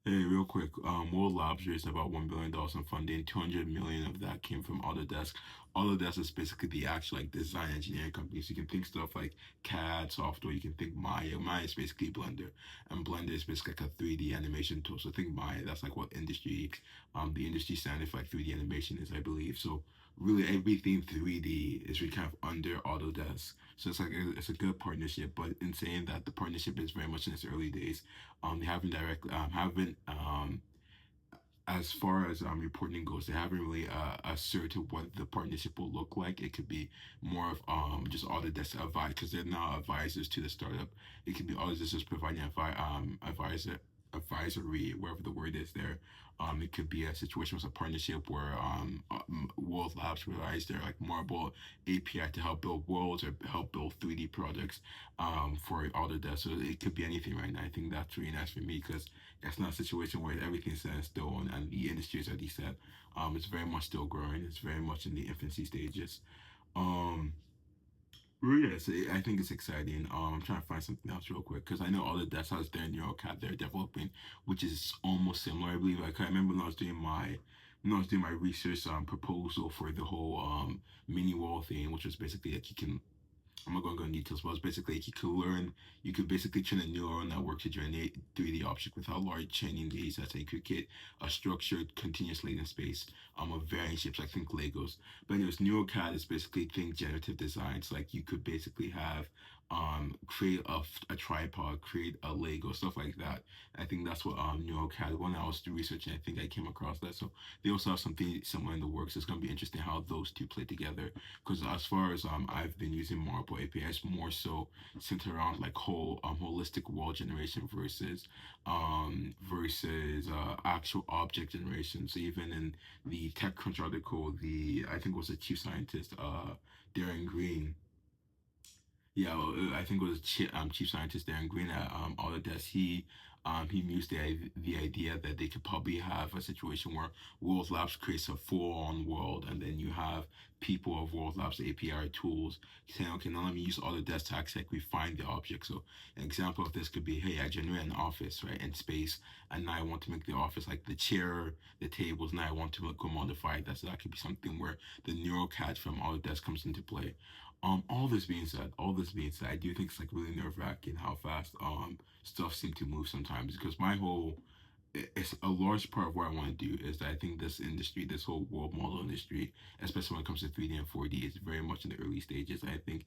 Hey, real quick, World Labs raised about $1 billion in funding. 200 million of that came from Autodesk. Autodesk is basically the actual like design engineering company. So you can think stuff like CAD software. You can think Maya. Maya is basically Blender, and Blender is basically like a 3D animation tool. So think Maya. That's like what the industry standard for like 3D animation is, I believe. So really everything 3D is really kind of under Autodesk. So it's a good partnership. But in saying that, the partnership is very much in its early days. They haven't as far as reporting goes, they haven't really asserted what the partnership will look like. It could be more of just Autodesk advice because they're now advisors to the startup. It could be Autodesk just providing advisory, wherever the word is there. It could be a situation with a partnership where World Labs realize they're like more about API to help build worlds or help build 3D projects for Autodesk. So it could be anything right now. I think that's really nice for me because it's not a situation where everything's set in stone and the industry is already set. It's very much still growing. It's very much in the infancy stages. Um, yes, I think it's exciting. I'm trying to find something else real quick because I know all the that's how their NeuroCAD they're developing, which is almost similar. I believe. Like I remember when I was doing my research proposal for the whole mini wall thing, which was basically like you can I'm not going to go into details, but it's basically you could basically train a neural network to generate 3D object without large training data. So you could get a structured continuous linear space of varying shapes, like think Legos. But anyways, NeuroCAD is basically think generative designs. Like you could basically have create a tripod, create a Lego, stuff like that. I think that's what NeuroCAD, when I was researching, I think I came across that. So they also have something similar in the works. It's going to be interesting how those two play together because as far as I've been using Marble APIs more so centered around like holistic world generation versus actual object generation. So even in the TechCrunch article, the I think it was the chief scientist Darren Green, yeah, well, I think it was chief scientist Darren Green at Autodesk. He mused the idea that they could probably have a situation where World Labs creates a full-on world, and then you have people of World Labs API tools saying, okay, now let me use Autodesk to actually like, refine the object. So an example of this could be, hey, I generate an office, right, in space, and now I want to make the office like the chair, the tables. Now I want to go modify that. So that could be something where the NeuroCAD from Autodesk comes into play. All this being said, I do think it's like really nerve wracking how fast stuff seem to move sometimes because it's a large part of what I want to do is that I think this industry, this whole world model industry, especially when it comes to 3D and 4D, is very much in the early stages. I think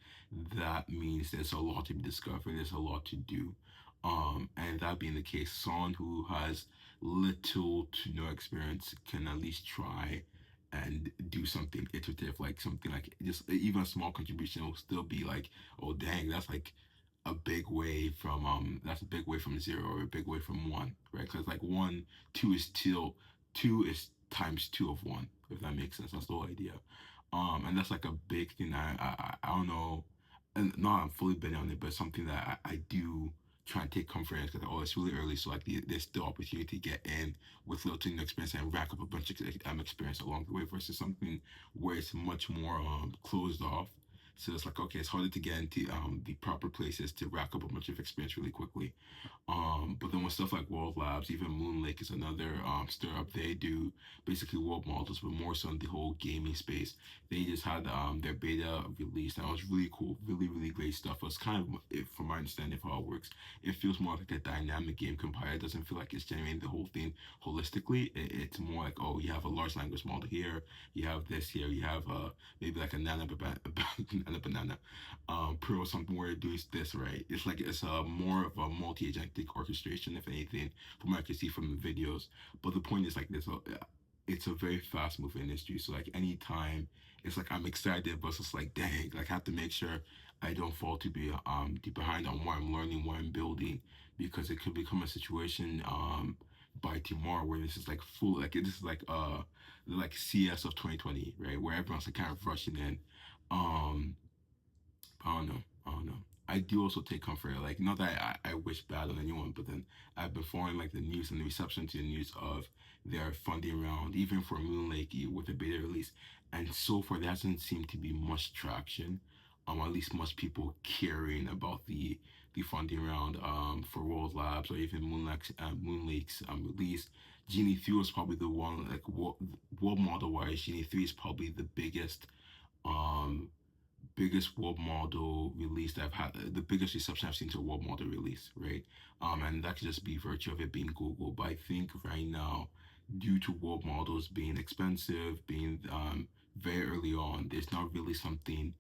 that means there's a lot to be discovered, there's a lot to do. And that being the case, someone who has little to no experience can at least try and do something iterative, like something like just even a small contribution will still be like, oh dang, that's a big way from zero or a big way from one, right? Because like one, two is times two of one, if that makes sense. That's the whole idea. And that's like a big thing that I don't know, and not I'm fully betting on it, but something that I do try and take comfort in because oh, it's really early, so like there's still opportunity to get in with little to no experience and rack up a bunch of experience along the way versus something where it's much more closed off. So it's like okay, it's harder to get into the proper places to rack up a bunch of experience really quickly. But then with stuff like World Labs, even Moonlake is another startup. They do basically world models, but more so in the whole gaming space. They just had their beta released. That was really cool, really really great stuff. It's kind of, from my understanding of how it works, it feels more like a dynamic game compiler. It doesn't feel like it's generating the whole thing holistically. It's more like oh, you have a large language model here, you have this here, you have maybe like a banana Pro something where it does this right. It's like it's a more of a multi-agentic orchestration, if anything, from what I can see from the videos. But the point is like this. It's a very fast moving industry. So like anytime it's like I'm excited, but it's just like dang, like I have to make sure I don't fall too behind on what I'm learning, what I'm building, because it could become a situation by tomorrow where this is like full like this is like CS of 2020, right? Where everyone's like kind of rushing in. Um I don't know. I don't know. I do also take comfort. Like, not that I wish bad on anyone, but then I've been following like the news and the reception to the news of their funding round, even for Moonlake with the beta release. And so far, there hasn't seemed to be much traction. At least much people caring about the the funding round for World Labs or even Moon Lake's release. Genie 3 was probably the one, like world model wise. Genie 3 is probably the um biggest world model release that I've had, the biggest reception I've seen to a world model release, right? And that could just be virtue of it being Google. But I think right now, due to world models being expensive, being very early on, there's not really something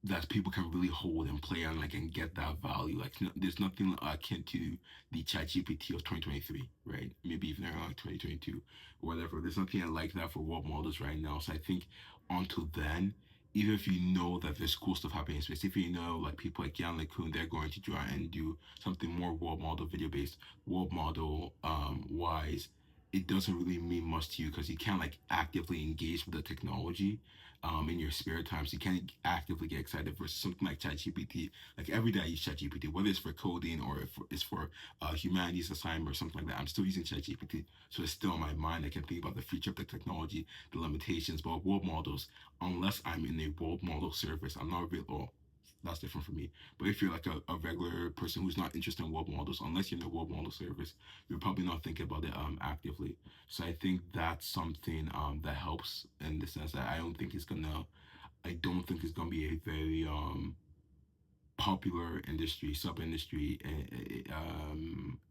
that people can really hold and play on, like, and get that value. Like, no, there's nothing akin to the Chat GPT of 2023, right? Maybe even around like 2022 or whatever. There's nothing like that for world models right now. So I think until then, even if you know that there's cool stuff happening in space, if you know like people like Jan LeCun, they're going to try and do something more world model video based, world model wise, it doesn't really mean much to you because you can't like actively engage with the technology in your spare time. So you can't actively get excited versus something like ChatGPT. Like every day I use ChatGPT, whether it's for coding or if it's for humanities assignment or something like that. I'm still using ChatGPT, so it's still in my mind. I can think about the future of the technology, the limitations. But world models, unless I'm in a world model service, I'm not real. Oh, that's different for me. But if you're like a regular person who's not interested in world models, unless you're in a world model service, you're probably not thinking about it actively. So I think that's something that helps in the sense that I don't think it's gonna be a very popular industry, sub industry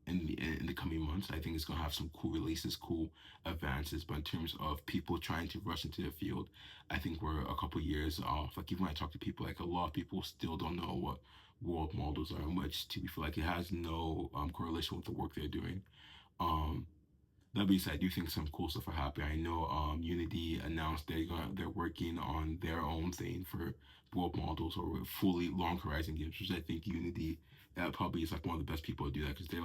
in the coming months. I think it's gonna have some cool releases, cool advances. But in terms of people trying to rush into the field, I think we're a couple years off. Like even when I talk to people, like a lot of people still don't know what world models are, which to be fair, like it has no correlation with the work they're doing. Um, that being said, I do think some cool stuff are happening. I know Unity announced they're working on their own thing for world models or fully long horizon games, which I think Unity probably is like one of the best people to do that because they're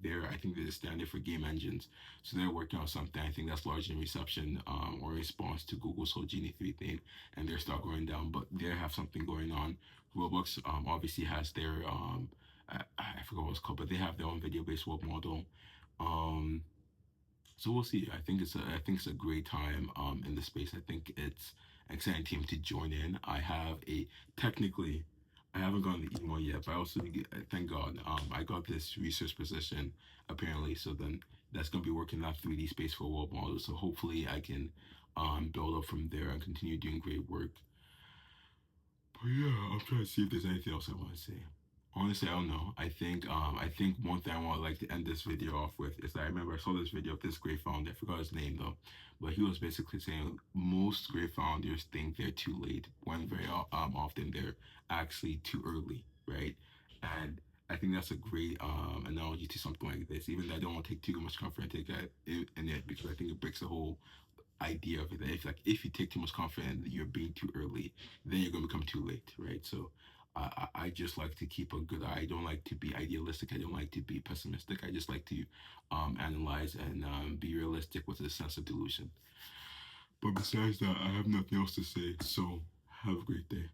they're I think they're the standard for game engines. So they're working on something. I think that's largely in reception or response to Google's whole Genie 3 thing, and they're still going down, but they have something going on. Roblox obviously has their I forgot what it's called, but they have their own video based world model. Um, so we'll see. I think it's a great time in the space. I think it's an exciting team to join in. I have a technically I haven't gotten the email yet, but I also thank God I got this research position apparently. So then that's gonna be working that 3D space for world models. So hopefully I can build up from there and continue doing great work. But yeah, I'm trying to see if there's anything else I want to say. Honestly, I don't know. I think one thing I want like to end this video off with is that I remember I saw this video of this great founder. I forgot his name though, but he was basically saying most great founders think they're too late when very often they're actually too early, right? And I think that's a great analogy to something like this. Even though I don't want to take too much comfort in it because I think it breaks the whole idea of it. That if you take too much confidence that you're being too early, then you're gonna become too late, right? So I just like to keep a good eye. I don't like to be idealistic. I don't like to be pessimistic. I just like to analyze and be realistic with a sense of delusion. But besides that, I have nothing else to say. So have a great day.